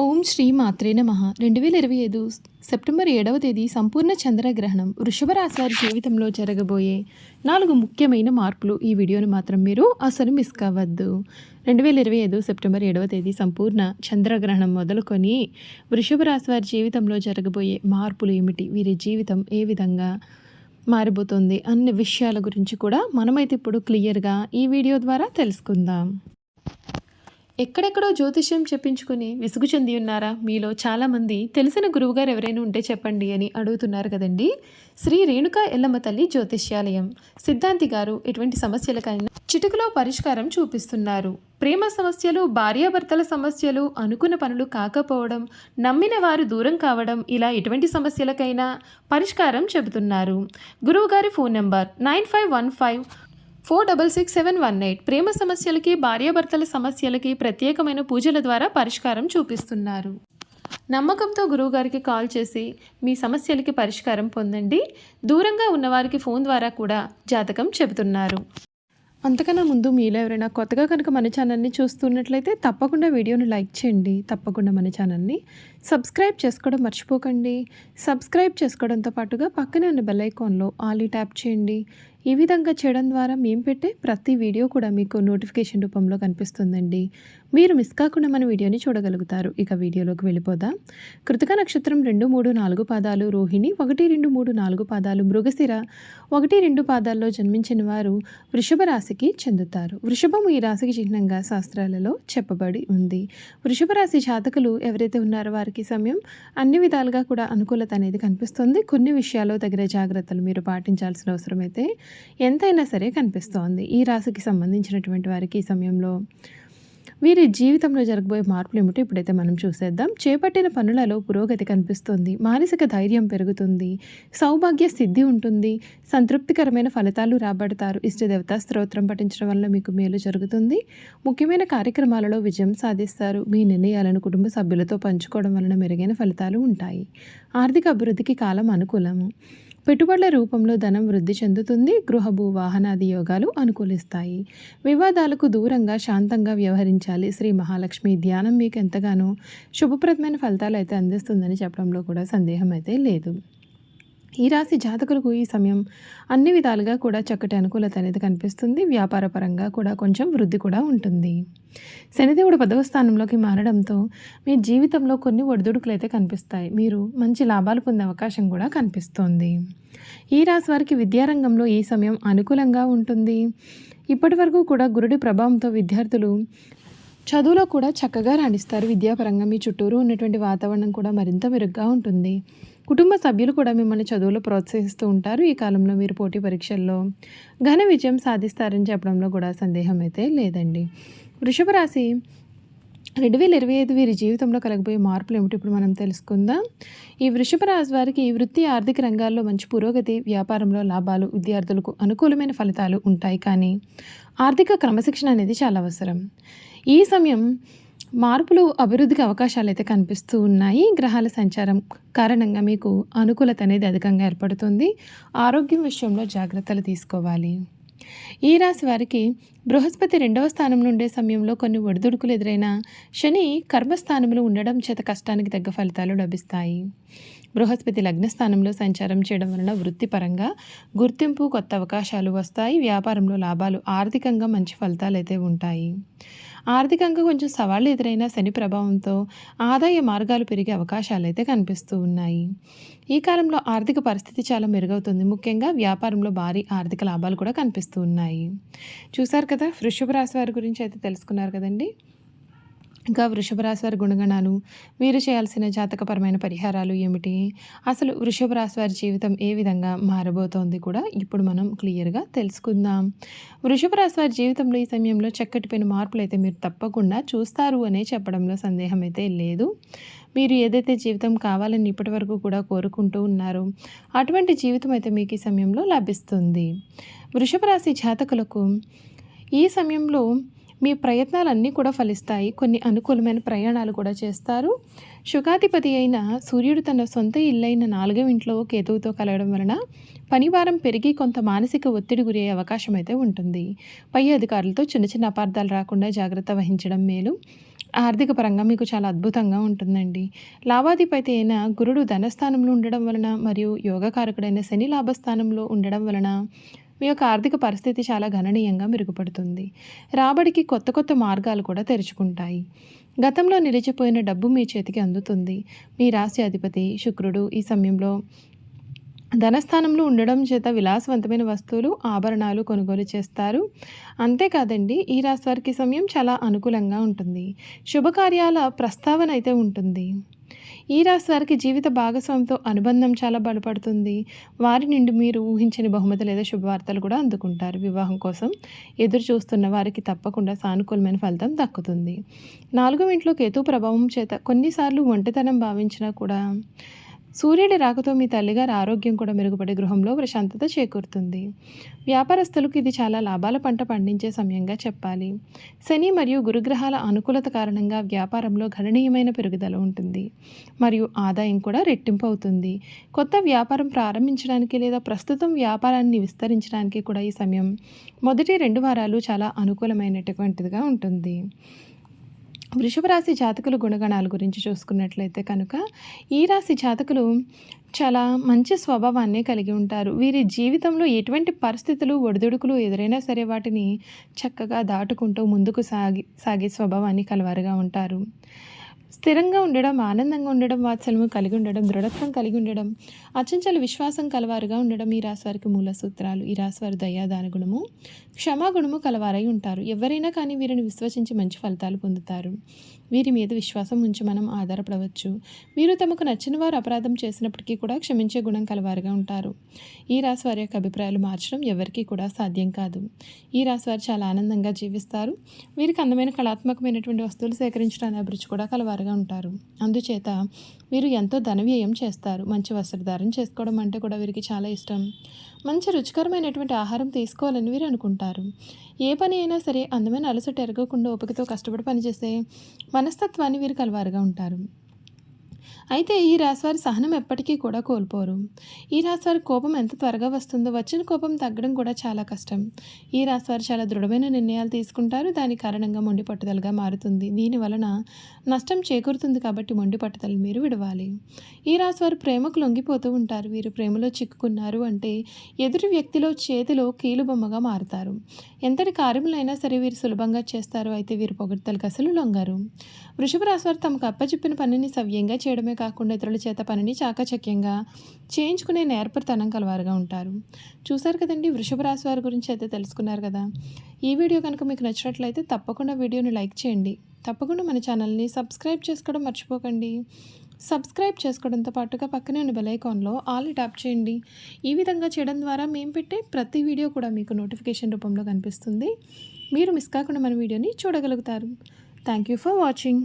ఓం శ్రీ మాత్రే నమః 2025 సెప్టెంబర్ 7వ తేదీ సంపూర్ణ చంద్రగ్రహణం వృషభ రాశి వారి జీవితంలో జరగబోయే 4 ముఖ్యమైన మార్పులు. ఈ వీడియోను మాత్రం మీరు అసలు మిస్ కావద్దు. 2025 సెప్టెంబర్ 7వ తేదీ సంపూర్ణ చంద్రగ్రహణం మొదలుకొని వృషభ రాశి వారి జీవితంలో జరగబోయే మార్పులు ఏమిటి, వీరి జీవితం ఏ విధంగా మారిపోతుంది అన్ని విషయాల గురించి కూడా మనమైతే ఇప్పుడు క్లియర్గా ఈ వీడియో ద్వారా తెలుసుకుందాం. ఎక్కడెక్కడో జ్యోతిష్యం చెప్పించుకుని విసుగు చెంది ఉన్నారా? మీలో చాలామంది తెలిసిన గురువుగారు ఎవరైనా ఉంటే చెప్పండి అని అడుగుతున్నారు కదండి. శ్రీ రేణుకా ఎల్లమ్మ తల్లి జ్యోతిష్యాలయం సిద్ధాంతి గారు ఎటువంటి సమస్యలకైనా చిటికలో పరిష్కారం చూపిస్తున్నారు. ప్రేమ సమస్యలు, భార్యాభర్తల సమస్యలు, అనుకున్న పనులు కాకపోవడం, నమ్మిన వారు దూరం కావడం, ఇలా ఎటువంటి సమస్యలకైనా పరిష్కారం చెబుతున్నారు. గురువుగారి ఫోన్ నెంబర్ 9515466718. ప్రేమ సమస్యలకి, భార్యాభర్తల సమస్యలకి ప్రత్యేకమైన పూజల ద్వారా పరిష్కారం చూపిస్తున్నారు. నమ్మకంతో గురువుగారికి కాల్ చేసి మీ సమస్యలకి పరిష్కారం పొందండి. దూరంగా ఉన్నవారికి ఫోన్ ద్వారా కూడా జాతకం చెబుతున్నారు. అంతకన్నా ముందు మీలో ఎవరైనా కొత్తగా కనుక మన ఛానల్ని చూస్తున్నట్లయితే తప్పకుండా వీడియోని లైక్ చేయండి. తప్పకుండా మన ఛానల్ని సబ్స్క్రైబ్ చేసుకోవడం మర్చిపోకండి. సబ్స్క్రైబ్ చేసుకోవడంతో పాటుగా పక్కనే ఉన్న బెల్ ఐకాన్లో ఆల్ ట్యాప్ చేయండి. ఈ విధంగా చేయడం ద్వారా మేము పెట్టే ప్రతి వీడియో కూడా మీకు నోటిఫికేషన్ రూపంలో కనిపిస్తుందండి. మీరు మిస్ కాకుండా మన వీడియోని చూడగలుగుతారు. ఇక వీడియోలోకి వెళ్ళిపోదాం. కృతిక నక్షత్రం 2, 3, 4 పాదాలు, రోహిణి 1, 2, 3, 4 పాదాలు, మృగశిర 1, 2 పాదాల్లో జన్మించిన వారు వృషభ రాశికి చెందుతారు. వృషభం ఈ రాశికి చిహ్నంగా శాస్త్రాలలో చెప్పబడి ఉంది. వృషభ రాశి జాతకులు ఎవరైతే ఉన్నారో వారికి సమయం అన్ని విధాలుగా కూడా అనుకూలత అనేది కనిపిస్తుంది. కొన్ని విషయాల్లో తగిన జాగ్రత్తలు మీరు పాటించాల్సిన అవసరం అయితే ఎంతైనా సరే కనిపిస్తోంది. ఈ రాశికి సంబంధించినటువంటి వారికి ఈ సమయంలో వీరి జీవితంలో జరగబోయే మార్పులు ఏమిటో ఇప్పుడైతే మనం చూసేద్దాం. చేపట్టిన పనులలో పురోగతి కనిపిస్తుంది. మానసిక ధైర్యం పెరుగుతుంది. సౌభాగ్య సిద్ధి ఉంటుంది. సంతృప్తికరమైన ఫలితాలు రాబడతారు. ఇష్టదేవత స్తోత్రం పఠించడం వల్ల మీకు మేలు జరుగుతుంది. ముఖ్యమైన కార్యక్రమాలలో విజయం సాధిస్తారు. మీ నిర్ణయాలను కుటుంబ సభ్యులతో పంచుకోవడం వలన మెరుగైన ఫలితాలు ఉంటాయి. ఆర్థిక అభివృద్ధికి కాలం అనుకూలము. పెట్టుబడుల రూపంలో ధనం వృద్ధి చెందుతుంది. గృహ, భూ, వాహనాది యోగాలు అనుకూలిస్తాయి. వివాదాలకు దూరంగా శాంతంగా వ్యవహరించాలి. శ్రీ మహాలక్ష్మి ధ్యానం మీకు ఎంతగానో శుభప్రదమైన ఫలితాలు అయితే అందిస్తుందని చెప్పడంలో కూడా సందేహం అయితే లేదు. ఈ రాశి జాతకులకు ఈ సమయం అన్ని విధాలుగా కూడా చక్కటి అనుకూలత అనేది కనిపిస్తుంది. వ్యాపార పరంగా కూడా కొంచెం వృద్ధి కూడా ఉంటుంది. శనిదేవుడు 10వ స్థానంలోకి మారడంతో మీ జీవితంలో కొన్ని ఒడిదుడుకులు అయితే కనిపిస్తాయి. మీరు మంచి లాభాలు పొందే అవకాశం కూడా కనిపిస్తోంది. ఈ రాశి వారికి విద్యారంగంలో ఈ సమయం అనుకూలంగా ఉంటుంది. ఇప్పటి వరకు కూడా గురుడి ప్రభావంతో విద్యార్థులు చదువులో కూడా చక్కగా రాణిస్తారు. విద్యాపరంగా మీ చుట్టూరు ఉన్నటువంటి వాతావరణం కూడా మరింత మెరుగ్గా ఉంటుంది. కుటుంబ సభ్యులు కూడా మిమ్మల్ని చదువులో ప్రోత్సహిస్తూ ఉంటారు. ఈ కాలంలో మీరు పోటీ పరీక్షల్లో ఘన విజయం సాధిస్తారని చెప్పడంలో కూడా సందేహం అయితే లేదండి. వృషభ రాశి 2025 వీరి జీవితంలో కలగబోయే మార్పులు ఏమిటి ఇప్పుడు మనం తెలుసుకుందాం. ఈ వృషభ రాశి వారికి వృత్తి, ఆర్థిక రంగాల్లో మంచి పురోగతి, వ్యాపారంలో లాభాలు, విద్యార్థులకు అనుకూలమైన ఫలితాలు ఉంటాయి. కానీ ఆర్థిక క్రమశిక్షణ అనేది చాలా అవసరం. ఈ సమయం మార్పులు, అభివృద్ధికి అవకాశాలు అయితే కనిపిస్తూ ఉన్నాయి. గ్రహాల సంచారం కారణంగా మీకు అనుకూలత అనేది అధికంగా ఏర్పడుతుంది. ఆరోగ్యం విషయంలో జాగ్రత్తలు తీసుకోవాలి. ఈ రాశి వారికి బృహస్పతి 2వ స్థానంలో ఉండే సమయంలో కొన్ని ఒడిదుడుకులు ఎదురైనా శని కర్మస్థానంలో ఉండడం చేత కష్టానికి తగ్గ ఫలితాలు లభిస్తాయి. బృహస్పతి లగ్నస్థానంలో సంచారం చేయడం వలన వృత్తిపరంగా గుర్తింపు, కొత్త అవకాశాలు వస్తాయి. వ్యాపారంలో లాభాలు, ఆర్థికంగా మంచి ఫలితాలు అయితే ఉంటాయి. ఆర్థికంగా కొంచెం సవాళ్ళు ఎదురైనా శని ప్రభావంతో ఆదాయ మార్గాలు పెరిగే అవకాశాలు అయితే కనిపిస్తూ ఉన్నాయి. ఈ కాలంలో ఆర్థిక పరిస్థితి చాలా మెరుగవుతుంది. ముఖ్యంగా వ్యాపారంలో భారీ ఆర్థిక లాభాలు కూడా కనిపిస్తూ ఉన్నాయి. చూసారు కదా, వృషభ రాశి వారి గురించి అయితే తెలుసుకున్నారు కదండి. ఇంకా వృషభ రాశి వారి గుణగణాలు, వీరు చేయాల్సిన జాతకపరమైన పరిహారాలు ఏమిటి, అసలు వృషభ రాశి వారి జీవితం ఏ విధంగా మారబోతోంది కూడా ఇప్పుడు మనం క్లియర్గా తెలుసుకుందాం. వృషభ రాశి వారి జీవితంలో ఈ సమయంలో చక్కటిపోయిన మార్పులు అయితే మీరు తప్పకుండా చూస్తారు అనే చెప్పడంలో సందేహం అయితే లేదు. మీరు ఏదైతే జీవితం కావాలని ఇప్పటి వరకు కూడా కోరుకుంటూ ఉన్నారో అటువంటి జీవితం అయితే మీకు ఈ సమయంలో లభిస్తుంది. వృషభ రాశి జాతకులకు ఈ సమయంలో మీ ప్రయత్నాలన్నీ కూడా ఫలిస్తాయి. కొన్ని అనుకూలమైన ప్రయాణాలు కూడా చేస్తారు. శుకాధిపతి అయిన సూర్యుడు తన సొంత ఇల్లైన 4వ ఇంట్లో కేతువుతో కలగడం వలన పనిభారం పెరిగి కొంత మానసిక ఒత్తిడి గురయ్యే అవకాశం అయితే ఉంటుంది. పై అధికారులతో చిన్న చిన్న అపార్థాలు రాకుండా జాగ్రత్త వహించడం మేలు. ఆర్థిక పరంగా మీకు చాలా అద్భుతంగా ఉంటుందండి. లాభాధిపతి అయిన గురుడు ధనస్థానంలో ఉండడం వలన మరియు యోగకారకుడైన శని లాభస్థానంలో ఉండడం వలన మీ యొక్క ఆర్థిక పరిస్థితి చాలా గణనీయంగా మెరుగుపడుతుంది. రాబడికి కొత్త కొత్త మార్గాలు కూడా తెరుచుకుంటాయి. గతంలో నిలిచిపోయిన డబ్బు మీ చేతికి అందుతుంది. మీ రాశి అధిపతి శుక్రుడు ఈ సమయంలో ధనస్థానంలో ఉండడం చేత విలాసవంతమైన వస్తువులు, ఆభరణాలు కొనుగోలు చేస్తారు. అంతేకాదండి, ఈ రాశి వారికి సమయం చాలా అనుకూలంగా ఉంటుంది. శుభకార్యాల ప్రస్తావన అయితే ఉంటుంది. ఈ రాశి వారికి జీవిత భాగస్వామితో అనుబంధం చాలా బలపడుతుంది. వారి నుండి మీరు ఊహించని బహుమతి లేదా శుభవార్తలు కూడా అందుకుంటారు. వివాహం కోసం ఎదురు చూస్తున్న వారికి తప్పకుండా సానుకూలమైన ఫలితం దక్కుతుంది. 4వ ఇంట్లో కేతు ప్రభావం చేత కొన్నిసార్లు ఒంటరితనం భావించినా కూడా సూర్యుడి రాకతో మీ తల్లిగారి ఆరోగ్యం కూడా మెరుగుపడి గృహంలో ప్రశాంతత చేకూరుతుంది. వ్యాపారస్తులకు ఇది చాలా లాభాల పంట పండించే సమయంగా చెప్పాలి. శని మరియు గురుగ్రహాల అనుకూలత కారణంగా వ్యాపారంలో గణనీయమైన పెరుగుదల ఉంటుంది మరియు ఆదాయం కూడా రెట్టింపు అవుతుంది. కొత్త వ్యాపారం ప్రారంభించడానికి లేదా ప్రస్తుతం వ్యాపారాన్ని విస్తరించడానికి కూడా ఈ సమయం మొదటి 2 వారాలు చాలా అనుకూలమైనటువంటిదిగా ఉంటుంది. వృషభ రాశి జాతకుల గుణగణాల గురించి చూసుకున్నట్లయితే కనుక ఈ రాశి జాతకులు చాలా మంచి స్వభావాన్ని కలిగి ఉంటారు. వీరి జీవితంలో ఎటువంటి పరిస్థితులు ఒడిదుడుకులు ఎదురైనా సరే వాటిని చక్కగా దాటుకుంటూ ముందుకు సాగే స్వభావాన్ని కలవారుగా ఉంటారు. స్థిరంగా ఉండడం, ఆనందంగా ఉండడం, వాత్సల్యము కలిగి ఉండడం, దృఢత్వం కలిగి ఉండడం, అచంచల విశ్వాసం కలవారుగా ఉండడం ఈ రాశి వారికి మూల సూత్రాలు. ఈ రాశి వారు దయాదాన గుణము, క్షమాగుణము కలవారై ఉంటారు. ఎవరైనా కానీ వీరిని విశ్వసించి మంచి ఫలితాలు పొందుతారు. వీరి మీద విశ్వాసం ఉంచి మనం ఆధారపడవచ్చు. వీరు తమకు నచ్చిన వారు అపరాధం చేసినప్పటికీ కూడా క్షమించే గుణం కలవారుగా ఉంటారు. ఈ రాశి వారి యొక్క అభిప్రాయాలు మార్చడం ఎవరికీ కూడా సాధ్యం కాదు. ఈ రాశి వారు చాలా ఆనందంగా జీవిస్తారు. వీరికి అందమైన కళాత్మకమైనటువంటి వస్తువులు సేకరించడానికి అభిరుచి కూడా కలవారుగా ఉంటారు. అందుచేత వీరు ఎంతో ధన వ్యయం చేస్తారు. మంచి వస్త్రధారణ చేసుకోవడం అంటే కూడా వీరికి చాలా ఇష్టం. మంచి రుచికరమైనటువంటి ఆహారం తీసుకోవాలని వీరు అనుకుంటారు. ఏ పని అయినా సరే అందమైన అలసట ఎరగకుండా ఓపికతో కష్టపడి పనిచేసే మనస్తత్వాన్ని వీరు కలవారుగా ఉంటారు. అయితే ఈ రాశివారి సహనం ఎప్పటికీ కూడా కోల్పోరు. ఈ రాశివారి కోపం ఎంత త్వరగా వస్తుందో వచ్చిన కోపం తగ్గడం కూడా చాలా కష్టం. ఈ రాశివారు చాలా దృఢమైన నిర్ణయాలు తీసుకుంటారు. దాని కారణంగా మొండి పట్టుదలగా మారుతుంది. దీని వలన నష్టం చేకూరుతుంది కాబట్టి మొండి పట్టుదల మీరు విడవాలి. ఈ రాశివారు ప్రేమకు లొంగిపోతూ ఉంటారు. వీరు ప్రేమలో చిక్కుకున్నారు అంటే ఎదుటి వ్యక్తిలో చేతిలో కీలుబొమ్మగా మారుతారు. ఎంతటి కార్యములైనా సరే వీరు సులభంగా చేస్తారు. అయితే వీరు పొగడ్తలకు అసలు లొంగరు. వృషభ రాశివారు తమకు అప్పచెప్పిన పనిని సవ్యంగా చేయడమే కాకుండా ఇతరుల చేత పనిని చాకచక్యంగా చేయించుకునే నేర్పరితనం కలవారుగా ఉంటారు. చూసారు కదండి, వృషభ రాశి వారి గురించి అయితే తెలుసుకున్నారు కదా. ఈ వీడియో కనుక మీకు నచ్చినట్లయితే తప్పకుండా వీడియోని లైక్ చేయండి. తప్పకుండా మన ఛానల్ని సబ్స్క్రైబ్ చేసుకోవడం మర్చిపోకండి. సబ్స్క్రైబ్ చేసుకోవడంతో పాటుగా పక్కనే ఉన్న బెల్ ఐకాన్లో ఆల్ ట్యాప్ చేయండి. ఈ విధంగా చేయడం ద్వారా మేము పెట్టే ప్రతి వీడియో కూడా మీకు నోటిఫికేషన్ రూపంలో కనిపిస్తుంది. మీరు మిస్ కాకుండా మన వీడియోని చూడగలుగుతారు. Thank you for watching.